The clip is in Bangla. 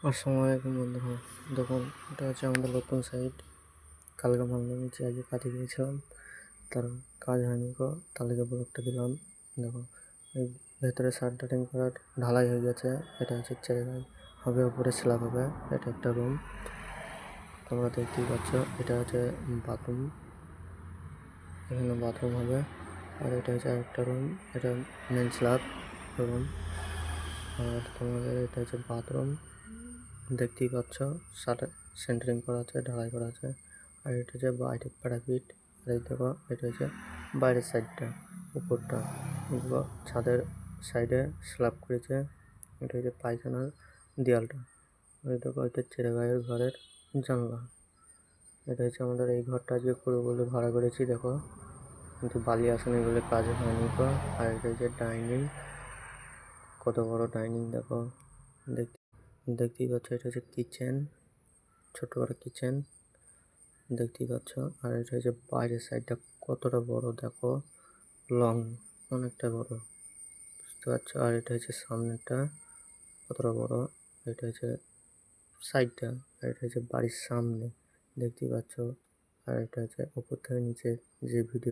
আসসালামু আলাইকুম বন্ধুরা। দেখুন, এটা হচ্ছে আমাদের নতুন সাইট। কালকে ভাবলাম যে আজকে কাজে গিয়েছিলাম, তার কাজ হয়নি গো, তার লেগে ব্লগটা দিলাম। দেখো, এই ভেতরে শাটারিং করার ঢালাই হয়ে গেছে। এটা হচ্ছে চেরাই হবে, উপরে স্ল্যাব হবে। এটা একটা রুম, তোমরা দেখতেই পাচ্ছ। এটা হচ্ছে বাথরুম, এখানে বাথরুম হবে। আর এটা হচ্ছে আরেকটা রুম, এটা মেন স্ল্যাব রুম। আর তোমাদের এটা হচ্ছে বাথরুম, দেখতেই পাচ্ছ। শাটার সেন্টারিং করা আছে, ঢালাই করা আছে। আর এটা হচ্ছে বাইরের প্যারাপিট। আর এই দেখো, এটা হচ্ছে বাইরের সাইডটা, উপরটা। দেখো, ছাদের সাইডে স্ল্যাব করেছে। এটা হচ্ছে পায়খানার দেয়ালটা। এই দেখো, এটা ছেড়ে গায়ের ঘরের জানলা। এটা হচ্ছে আমাদের এই ঘরটা আজকে করবো বলে ভাড়া করেছি। দেখো, কিন্তু বালি আসেনি বলে কাজ হয়নি তো। আর এটা হচ্ছে ডাইনিং, কত বড় ডাইনিং দেখো। দেখতেই পাচ্ছ। এটা হচ্ছে কিচেন, ছোট বড় কিচেন, দেখতেই পাচ্ছ। আর এটা হচ্ছে বাইরের সাইডটা কতটা বড় দেখো, লং, অনেকটা বড়, বুঝতে পারছো। আর এটা হচ্ছে সামনেটা কতটা বড়, এটা হচ্ছে সাইডটা। আর এটা হচ্ছে বাড়ির সামনে, দেখতেই পাচ্ছ। আর এটা হচ্ছে উপর থেকে নিচে যে ভিডিও